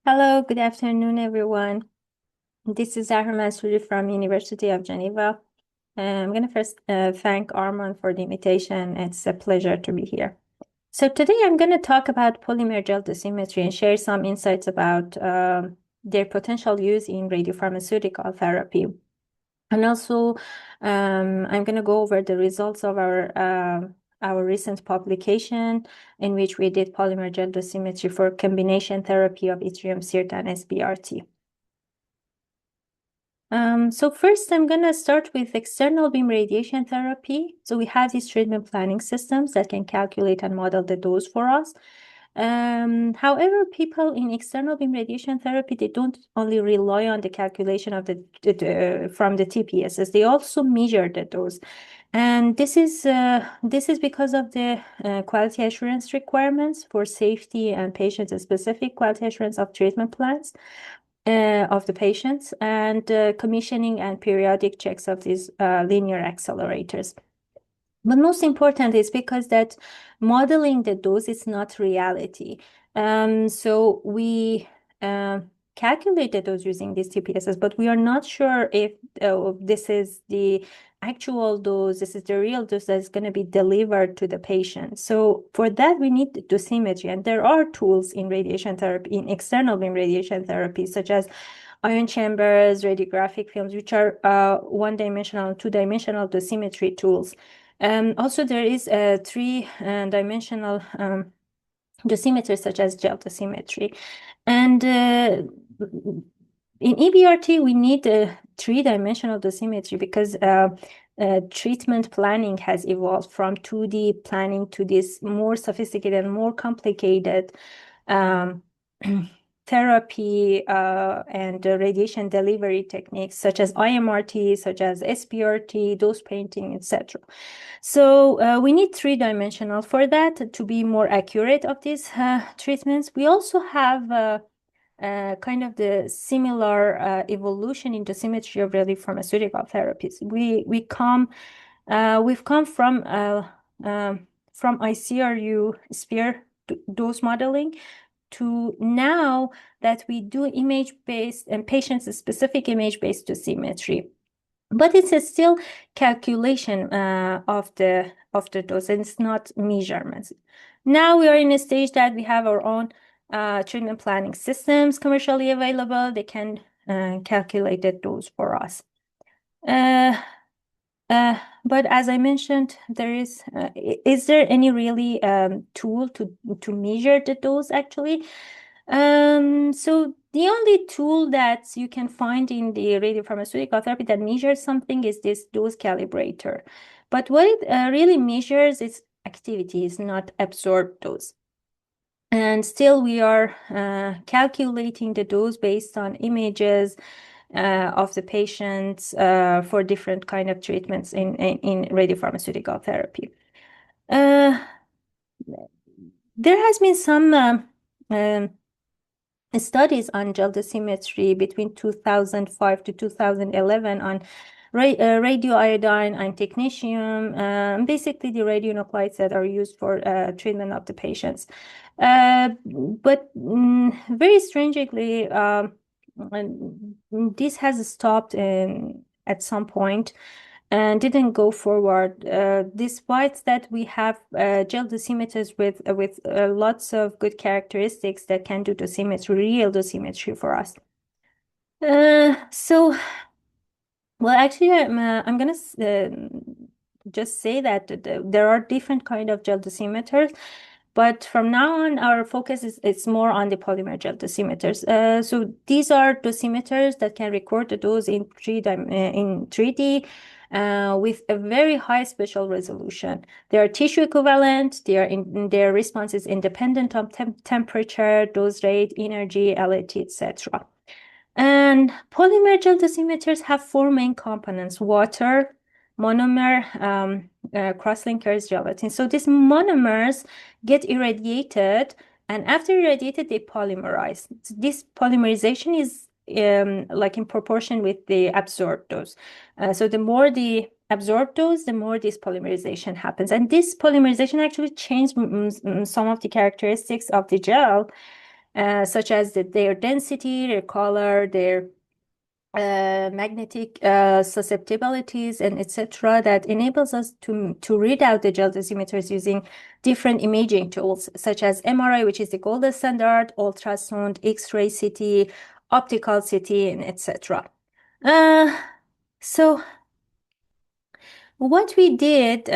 Hello, good afternoon, everyone. This is Zahra Mansouri from University of Geneva. I'm going to first thank Arman for the invitation. It's a pleasure to be here. So today I'm going to talk about polymer gel dosimetry and share some insights about their potential use in radiopharmaceutical therapy. And also, I'm going to go over the results of our recent publication in which we did polymer gel dosimetry for combination therapy of yttrium SIRT and SBRT. So first, I'm going to start with external beam radiation therapy. So we have these treatment planning systems that can calculate and model the dose for us. However, people in external beam radiation therapy, they don't only rely on the calculation of from the TPSs, they also measure the dose. And this is because of the quality assurance requirements for safety and patient-specific quality assurance of treatment plans of the patients and commissioning and periodic checks of these linear accelerators. But most important is because that modeling the dose is not reality. So we calculate the dose using these TPSs, but we are not sure if this is the actual dose, this is the real dose that's going to be delivered to the patient. So for that, we need dosimetry. And there are tools in radiation therapy, in external beam radiation therapy, such as ion chambers, radiographic films, which are one-dimensional and two-dimensional dosimetry tools. Also, there is a three-dimensional dosimeters such as gel dosimetry. And in EBRT, we need a three-dimensional dosimetry because treatment planning has evolved from 2D planning to this more sophisticated and more complicated therapy and radiation delivery techniques such as IMRT, such as SBRT, dose painting, etc. So we need three-dimensional for that to be more accurate of these treatments. We also have kind of the similar evolution in dosimetry of radiopharmaceutical therapies. We've come from ICRU sphere dose modeling to now that we do image-based and patient-specific image-based dosimetry. But it's still calculation of the dose, and it's not measurements. Now we are in a stage that we have our own treatment planning systems commercially available. They can calculate the dose for us. But as I mentioned, is there any really tool to measure the dose actually? So the only tool that you can find in the radiopharmaceutical therapy that measures something is this dose calibrator. But what it really measures is activity, is not absorbed dose. And still we are calculating the dose based on images of the patients for different kind of treatments in radiopharmaceutical therapy. There has been some studies on gel dosimetry between 2005 to 2011 on radioiodine and technetium, basically the radionuclides that are used for treatment of the patients. But very strangely, this has stopped at some point and didn't go forward, despite that we have gel dosimeters with lots of good characteristics that can do dosimetry, real dosimetry for us. So, well, actually, I'm gonna just say that there are different kind of gel dosimeters. But from now on, our focus is more on the polymer gel dosimeters. So these are dosimeters that can record the dose in 3D with a very high spatial resolution. They are tissue equivalent. Their response is independent of temperature, dose rate, energy, LAT, etc. And polymer gel dosimeters have four main components: water, monomer, crosslinkers, gelatin. So these monomers get irradiated, and after irradiated, they polymerize. This polymerization is like in proportion with the absorbed dose. So the more the absorbed dose, the more this polymerization happens. And this polymerization actually changed some of the characteristics of the gel. such as their density, their color, their magnetic susceptibilities, and etc., that enables us to read out the gel dosimeters using different imaging tools such as MRI, which is the gold standard, ultrasound, X-ray CT, optical CT, and etc. So what we did,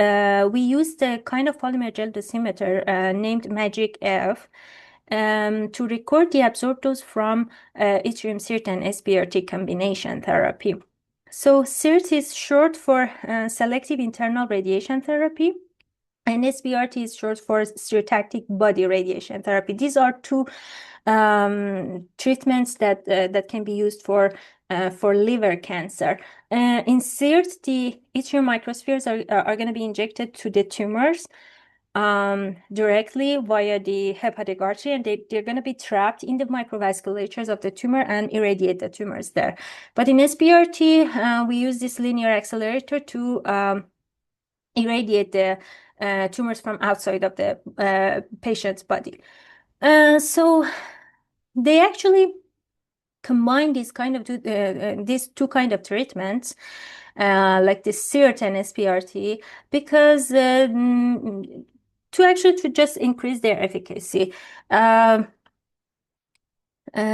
we used a kind of polymer gel dosimeter named Magic F to record the absorbed dose from yttrium SIRT and SBRT combination therapy. So SIRT is short for selective internal radiation therapy, and SBRT is short for stereotactic body radiation therapy. These are two treatments that can be used for liver cancer. In SIRT, the yttrium microspheres are going to be injected to the tumors directly via the hepatic artery, and they're going to be trapped in the microvasculatures of the tumor and irradiate the tumors there. But in SBRT, we use this linear accelerator to irradiate the tumors from outside of the patient's body. So they actually combine these two kind of treatments, like the SIRT and SBRT, because to just increase their efficacy.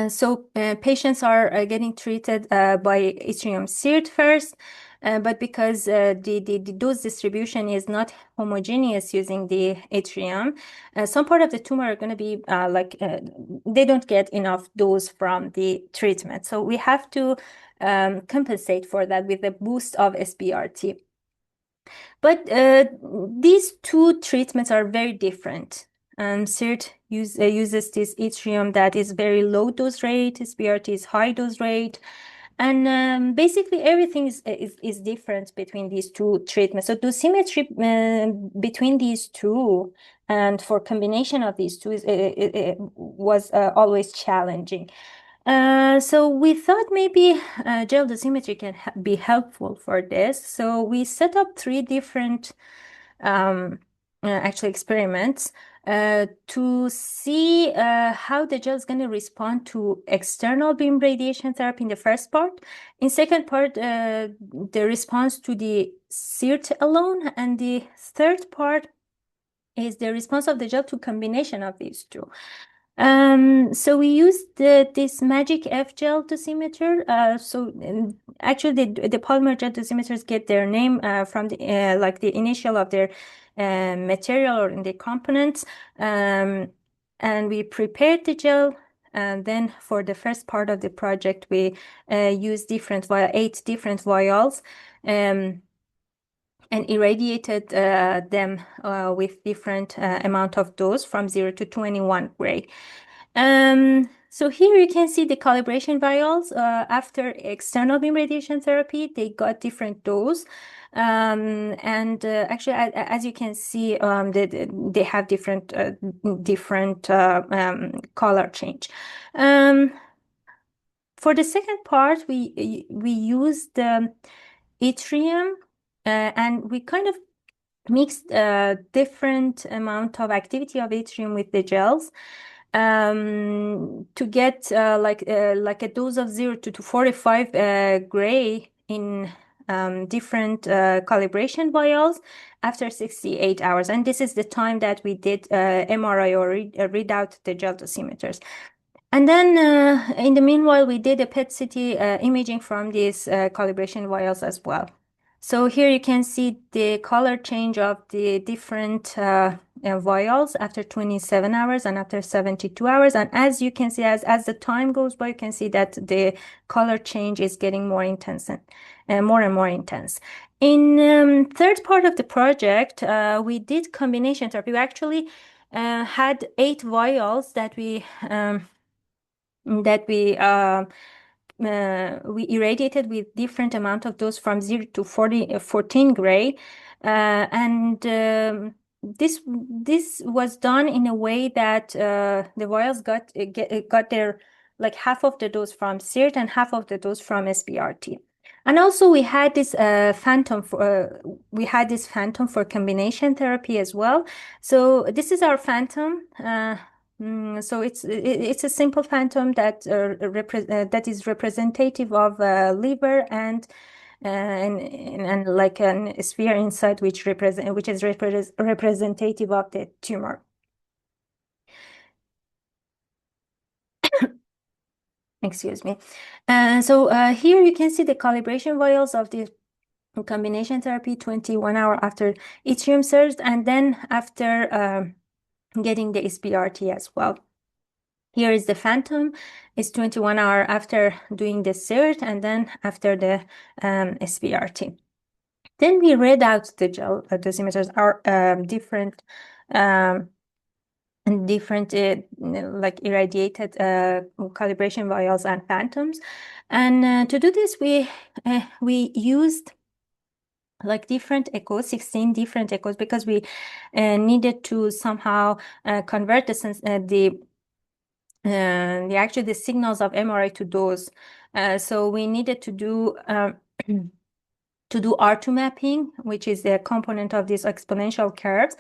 So patients are getting treated by yttrium SIRT first, but because the dose distribution is not homogeneous using the yttrium, some part of the tumor are going to be they don't get enough dose from the treatment. So we have to compensate for that with a boost of SBRT. But these two treatments are very different. SIRT uses this yttrium that is very low dose rate, SBRT is high dose rate, and basically everything is different between these two treatments. So dosimetry between these two and for combination of these two it was always challenging. So we thought maybe gel dosimetry can be helpful for this. So we set up 3 different actually experiments to see how the gel is going to respond to external beam radiation therapy in the first part. In second part, the response to the SIRT alone, and the third part is the response of the gel to combination of these two. So we used this Magic F gel dosimeter. Actually, the polymer gel dosimeters get their name from the like the initial of their material or in the components. And we prepared the gel. And then for the first part of the project, we used 8 different vials. And irradiated them with different amount of dose from 0 to 21 gray. So here you can see the calibration vials after external beam radiation therapy. They got different dose. Actually, as you can see, they have different color change. For the second part, we used yttrium. And we kind of mixed different amount of activity of yttrium with the gels to get like a dose of 0 to 45 gray in different calibration vials after 68 hours. And this is the time that we did MRI or read out the gel dosimeters. And then in the meanwhile, we did a PET CT imaging from these calibration vials as well. So here you can see the color change of the different vials after 27 hours and after 72 hours. And as you can see, as the time goes by, you can see that the color change is getting more intense and more intense. In third part of the project, we did combination therapy. We actually had 8 vials that we irradiated with different amount of dose from 0 to 14 gray. This was done in a way that the vials got their like half of the dose from SIRT and half of the dose from SBRT. And also we had this phantom for combination therapy as well. So this is our phantom. So it's a simple phantom that is representative of liver and like a sphere inside which is representative of the tumor. Excuse me. So here you can see the calibration vials of the combination therapy 21 hour after yttrium surge, and then after getting the SBRT as well. Here is the phantom. It's 21 hour after doing the SIRT and then after the SBRT. Then we read out the gel dosimeters are different like irradiated calibration vials and phantoms. And to do this, we used like different echoes, 16 different echoes, because we needed to somehow convert the signals of MRI to those. So we needed to do R2 mapping, which is a component of these exponential curves,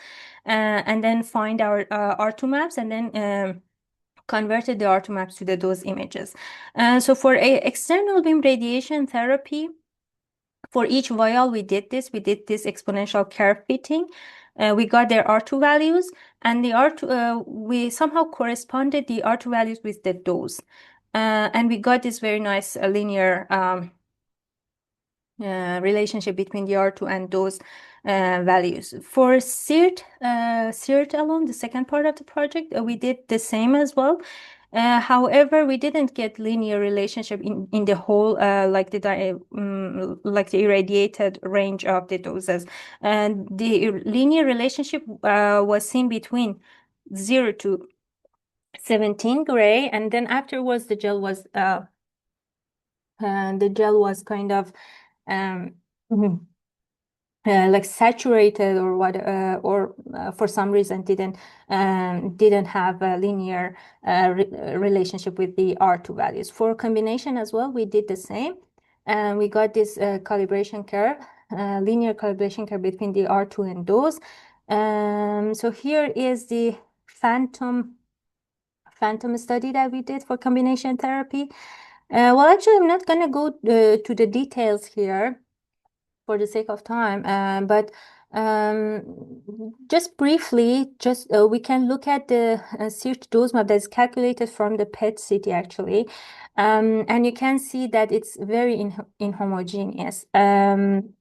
and then find our R2 maps, and then converted the R2 maps to those images. So for external beam radiation therapy, for each vial, we did this exponential curve fitting. We got their R2 values, and the R2, we somehow corresponded the R2 values with the dose. And we got this very nice linear relationship between the R2 and those values. For SIRT alone, the second part of the project, we did the same as well. However, we didn't get linear relationship in the whole like the irradiated range of the doses. And the linear relationship was seen between 0 to 17 gray, and then afterwards the gel was kind of mhm, like saturated or what, or for some reason didn't have a linear relationship with the R2 values. For combination as well, we did the same, and we got this calibration curve, linear calibration curve between the R2 and those. So here is the phantom study that we did for combination therapy. Well, actually, I'm not gonna go to the details here for the sake of time, but just briefly, we can look at the SIRT dose map that's calculated from the PET CT actually, and you can see that it's very inhomogeneous.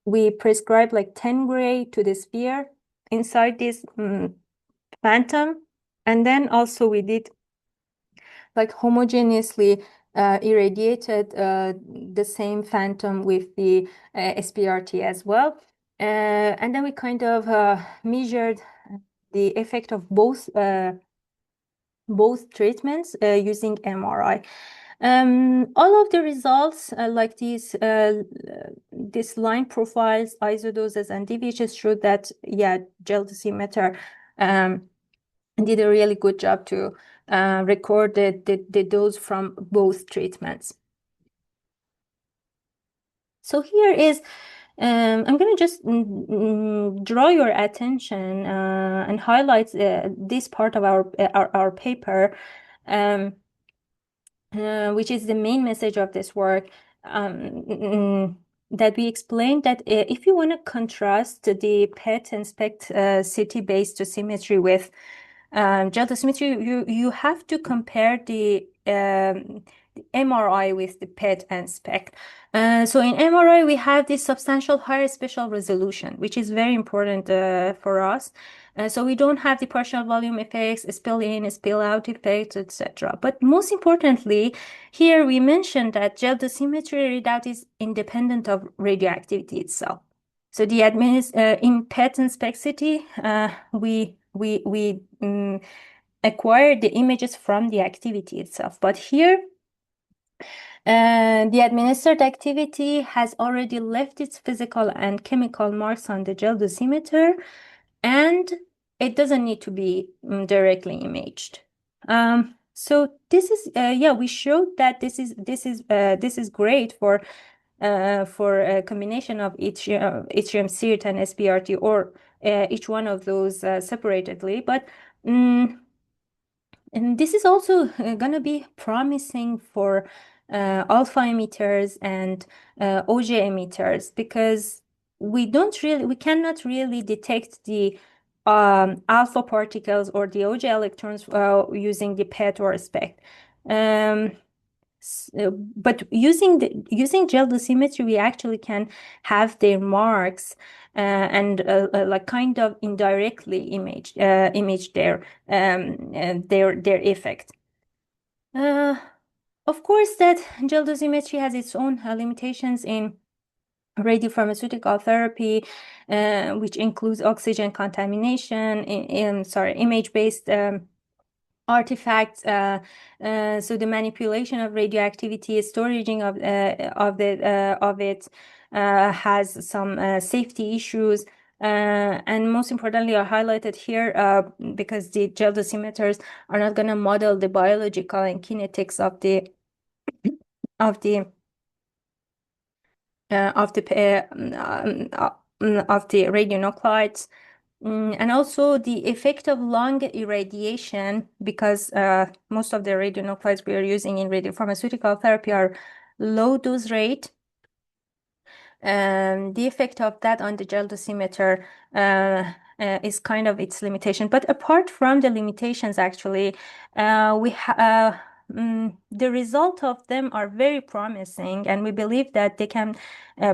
We prescribed like 10 gray to the sphere inside this phantom, and then also we did like homogeneously irradiated the same phantom with the SBRT as well. And then we kind of measured the effect of both treatments using MRI. All of the results, like these line profiles, isodoses, and DVHs showed that, yeah, gel dosimeter did a really good job to record the dose from both treatments. So here is, I'm going to just draw your attention and highlight this part of our paper, which is the main message of this work, that we explained that if you want to contrast the PET and SPECT CT-based dosimetry with gel dosimetry, you have to compare the MRI with the PET and SPECT. So in MRI, we have this substantial higher spatial resolution, which is very important for us. So we don't have the partial volume effects, spill in, spill out effects, etc. But most importantly, here we mentioned that gel dosimetry readout is independent of radioactivity itself. So the in PET and SPECT CT, we acquire the images from the activity itself. But here, the administered activity has already left its physical and chemical marks on the gel dosimeter, and it doesn't need to be directly imaged. So this is, yeah, we showed that this is great for a combination of yttrium SIRT and SBRT, or each one of those separately. But And this is also going to be promising for alpha emitters and OJ emitters, because we cannot really detect the alpha particles or the OJ electrons using the PET or SPECT. Um, but using gel dosimetry, we actually can have their marks and like kind of indirectly image their effect. Uh, of course, that gel dosimetry has its own limitations in radiopharmaceutical therapy, which includes oxygen contamination, image-based artifacts. So the manipulation of radioactivity, storaging of it has some safety issues. And most importantly, are highlighted here because the gel dosimeters are not going to model the biological and kinetics of the of the radionuclides. And also the effect of lung irradiation, because most of the radionuclides we are using in radiopharmaceutical therapy are low dose rate. The effect of that on the gel dosimeter is kind of its limitation. But apart from the limitations, actually, the result of them are very promising, and we believe that they can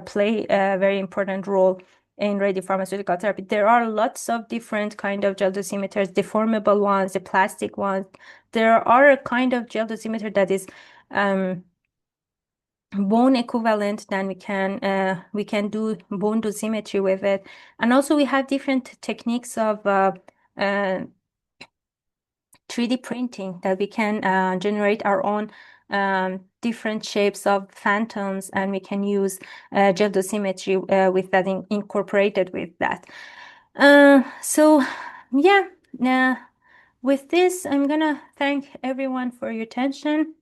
play a very important role in radiopharmaceutical therapy. There are lots of different kind of gel dosimeters, deformable ones, the plastic ones. There are a kind of gel dosimeter that is bone equivalent, then we can do bone dosimetry with it. And also we have different techniques of 3D printing that we can generate our own different shapes of phantoms, and we can use gel dosimetry with that incorporated with that. So yeah, with this, I'm gonna thank everyone for your attention.